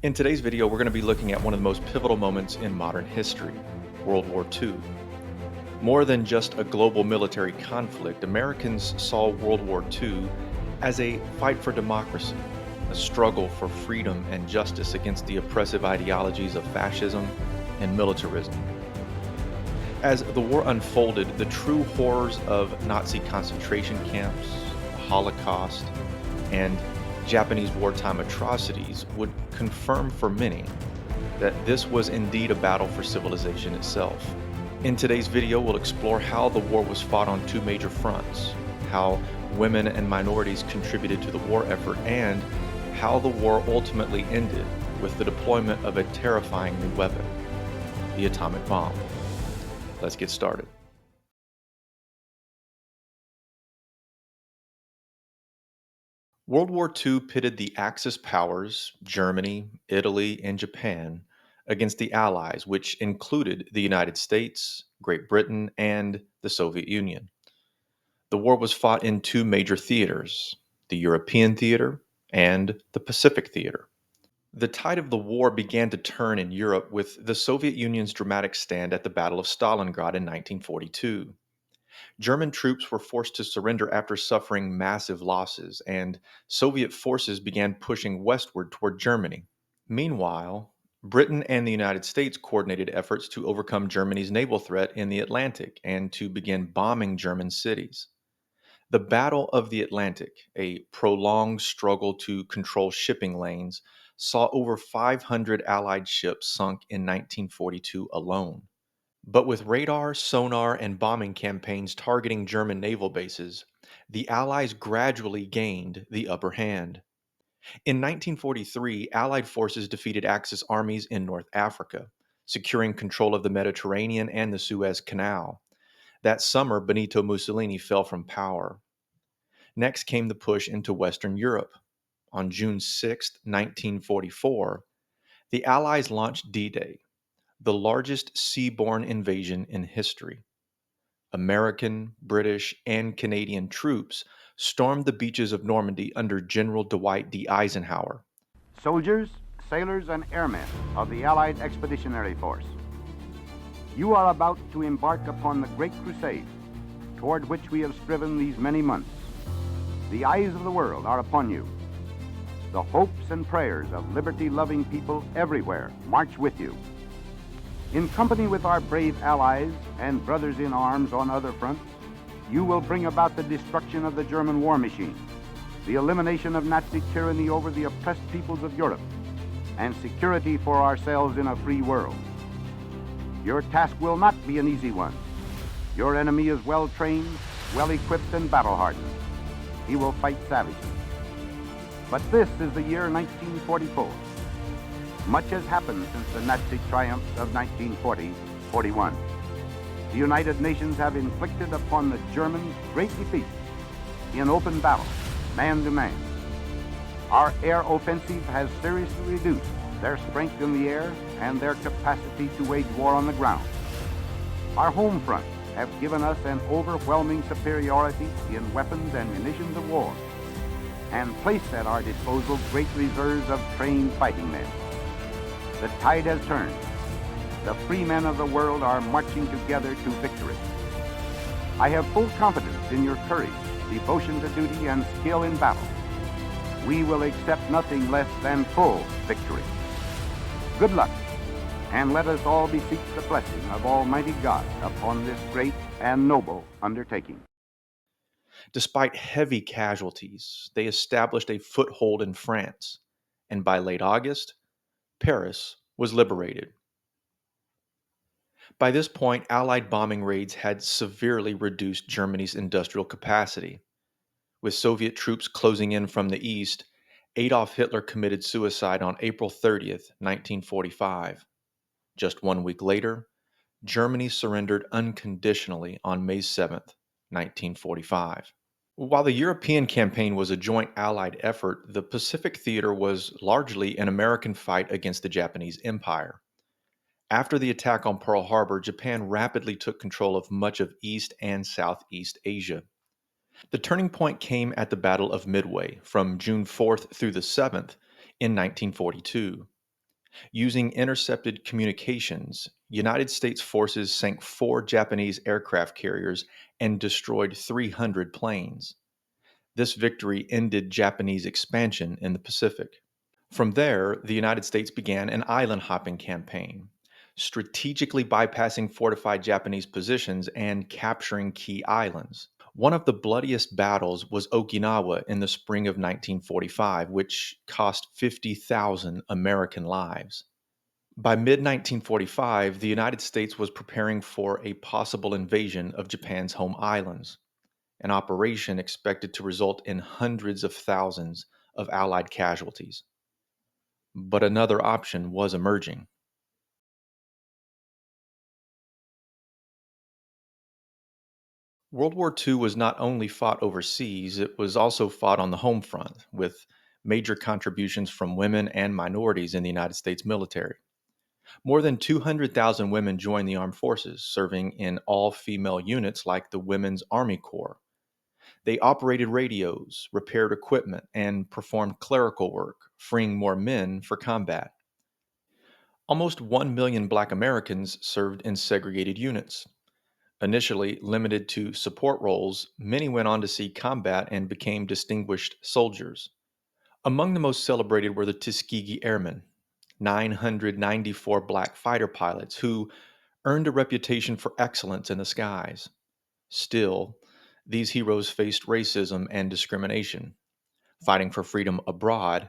In today's video, we're going to be looking at one of the most pivotal moments in modern history, World War II. More than just a global military conflict, Americans saw World War II as a fight for democracy, a struggle for freedom and justice against the oppressive ideologies of fascism and militarism. As the war unfolded, the true horrors of Nazi concentration camps, the Holocaust, and Japanese wartime atrocities would confirm for many that this was indeed a battle for civilization itself. In today's video, we'll explore how the war was fought on two major fronts, how women and minorities contributed to the war effort, and how the war ultimately ended with the deployment of a terrifying new weapon, the atomic bomb. Let's get started. World War II pitted the Axis powers, Germany, Italy, and Japan, against the Allies, which included the United States, Great Britain, and the Soviet Union. The war was fought in two major theaters, the European theater and the Pacific theater. The tide of the war began to turn in Europe with the Soviet Union's dramatic stand at the Battle of Stalingrad in 1942. German troops were forced to surrender after suffering massive losses, and Soviet forces began pushing westward toward Germany. Meanwhile, Britain and the United States coordinated efforts to overcome Germany's naval threat in the Atlantic and to begin bombing German cities. The Battle of the Atlantic, a prolonged struggle to control shipping lanes, saw over 500 Allied ships sunk in 1942 alone. But with radar, sonar, and bombing campaigns targeting German naval bases, the Allies gradually gained the upper hand. In 1943, Allied forces defeated Axis armies in North Africa, securing control of the Mediterranean and the Suez Canal. That summer, Benito Mussolini fell from power. Next came the push into Western Europe. On June 6, 1944, the Allies launched D-Day, the largest seaborne invasion in history. American, British, and Canadian troops stormed the beaches of Normandy under General Dwight D. Eisenhower. Soldiers, sailors, and airmen of the Allied Expeditionary Force, you are about to embark upon the great crusade toward which we have striven these many months. The eyes of the world are upon you. The hopes and prayers of liberty-loving people everywhere march with you. In company with our brave allies and brothers in arms on other fronts, you will bring about the destruction of the German war machine, the elimination of Nazi tyranny over the oppressed peoples of Europe, and security for ourselves in a free world. Your task will not be an easy one. Your enemy is well-trained, well-equipped, and battle-hardened. He will fight savagely. But this is the year 1944. Much has happened since the Nazi triumphs of 1940-41. The United Nations have inflicted upon the Germans great defeats in open battle, man to man. Our air offensive has seriously reduced their strength in the air and their capacity to wage war on the ground. Our home fronts have given us an overwhelming superiority in weapons and munitions of war, and placed at our disposal great reserves of trained fighting men. The tide has turned. The free men of the world are marching together to victory. I have full confidence in your courage, devotion to duty, and skill in battle. We will accept nothing less than full victory. Good luck, and let us all beseech the blessing of Almighty God upon this great and noble undertaking. Despite heavy casualties, they established a foothold in France, and by late August, Paris was liberated. By this point, Allied bombing raids had severely reduced Germany's industrial capacity. With Soviet troops closing in from the east, Adolf Hitler committed suicide on April 30th, 1945. Just 1 week later, Germany surrendered unconditionally on May 7th, 1945. While the European campaign was a joint Allied effort, the Pacific Theater was largely an American fight against the Japanese Empire. After the attack on Pearl Harbor, Japan rapidly took control of much of East and Southeast Asia. The turning point came at the Battle of Midway from June 4th through the 7th in 1942. Using intercepted communications, United States forces sank 4 Japanese aircraft carriers and destroyed 300 planes. This victory ended Japanese expansion in the Pacific. From there, the United States began an island hopping campaign, strategically bypassing fortified Japanese positions and capturing key islands. One of the bloodiest battles was Okinawa in the spring of 1945, which cost 50,000 American lives. By mid 1945, the United States was preparing for a possible invasion of Japan's home islands, an operation expected to result in hundreds of thousands of Allied casualties. But another option was emerging. World War II was not only fought overseas, it was also fought on the home front, with major contributions from women and minorities in the United States military. More than 200,000 women joined the armed forces, serving in all-female units like the Women's Army Corps. They operated radios, repaired equipment, and performed clerical work, freeing more men for combat. Almost 1 million Black Americans served in segregated units. Initially limited to support roles, many went on to see combat and became distinguished soldiers. Among the most celebrated were the Tuskegee Airmen, 994 Black fighter pilots who earned a reputation for excellence in the skies. Still, these heroes faced racism and discrimination, fighting for freedom abroad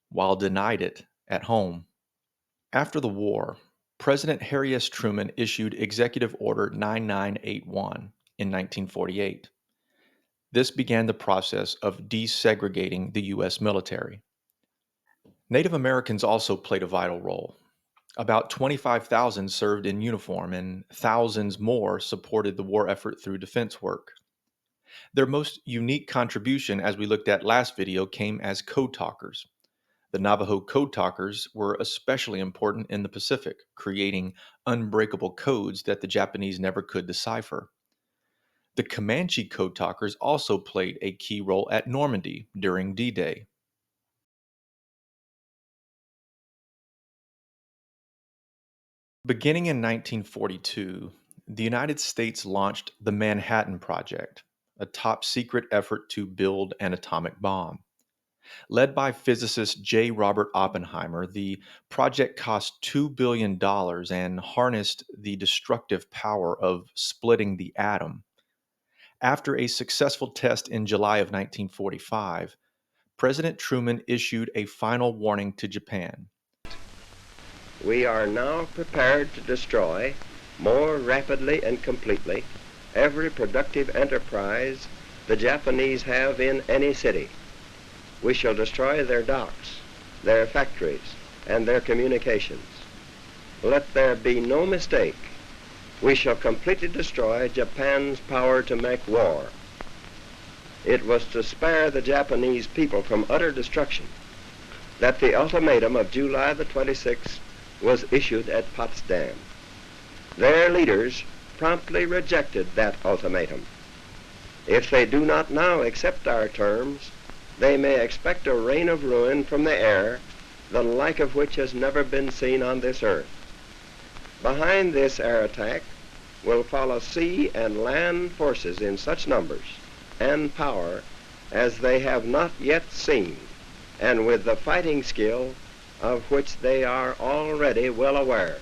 while denied it at home. After the war, President Harry S. Truman issued Executive Order 9981 in 1948. This began the process of desegregating the U.S. military. Native Americans also played a vital role. About 25,000 served in uniform, and thousands more supported the war effort through defense work. Their most unique contribution, as we looked at last video, came as code talkers. The Navajo Code Talkers were especially important in the Pacific, creating unbreakable codes that the Japanese never could decipher. The Comanche Code Talkers also played a key role at Normandy during D-Day. Beginning in 1942, the United States launched the Manhattan Project, a top-secret effort to build an atomic bomb. Led by physicist J. Robert Oppenheimer, the project cost $2 billion and harnessed the destructive power of splitting the atom. After a successful test in July of 1945, President Truman issued a final warning to Japan. We are now prepared to destroy more rapidly and completely every productive enterprise the Japanese have in any city. We shall destroy their docks, their factories, and their communications. Let there be no mistake. We shall completely destroy Japan's power to make war. It was to spare the Japanese people from utter destruction that the ultimatum of July the 26th was issued at Potsdam. Their leaders promptly rejected that ultimatum. If they do not now accept our terms, they may expect a rain of ruin from the air, the like of which has never been seen on this earth. Behind this air attack will follow sea and land forces in such numbers and power as they have not yet seen, and with the fighting skill of which they are already well aware.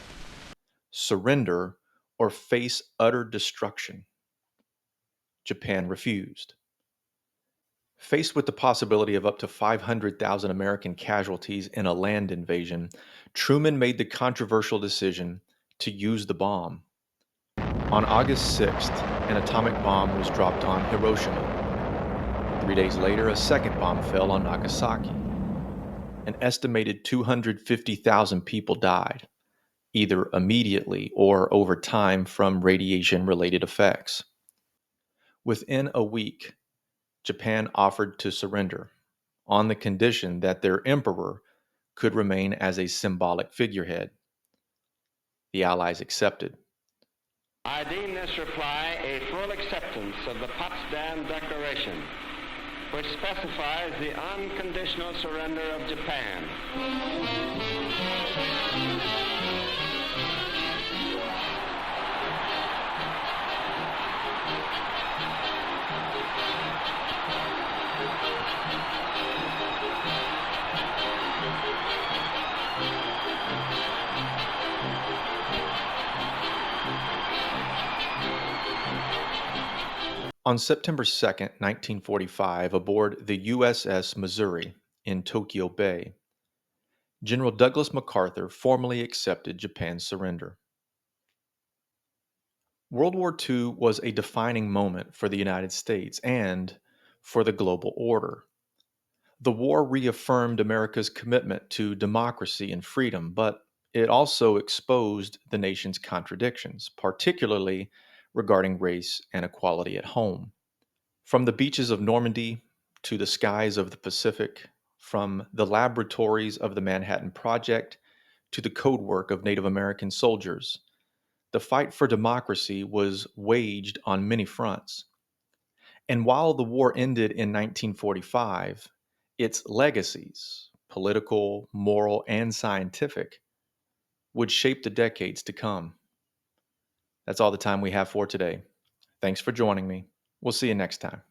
Surrender or face utter destruction. Japan refused. Faced with the possibility of up to 500,000 American casualties in a land invasion, Truman made the controversial decision to use the bomb. On August 6th, an atomic bomb was dropped on Hiroshima. 3 days later, a second bomb fell on Nagasaki. An estimated 250,000 people died, either immediately or over time from radiation-related effects. Within a week, Japan offered to surrender on the condition that their emperor could remain as a symbolic figurehead. The Allies accepted. I deem this reply a full acceptance of the Potsdam Declaration, which specifies the unconditional surrender of Japan. On September 2nd, 1945, aboard the USS Missouri in Tokyo Bay, General Douglas MacArthur formally accepted Japan's surrender. World War II was a defining moment for the United States and for the global order. The war reaffirmed America's commitment to democracy and freedom, but it also exposed the nation's contradictions, particularly regarding race and equality at home. From the beaches of Normandy to the skies of the Pacific, from the laboratories of the Manhattan Project to the code work of Native American soldiers, the fight for democracy was waged on many fronts. And while the war ended in 1945, its legacies, political, moral, and scientific, would shape the decades to come. That's all the time we have for today. Thanks for joining me. We'll see you next time.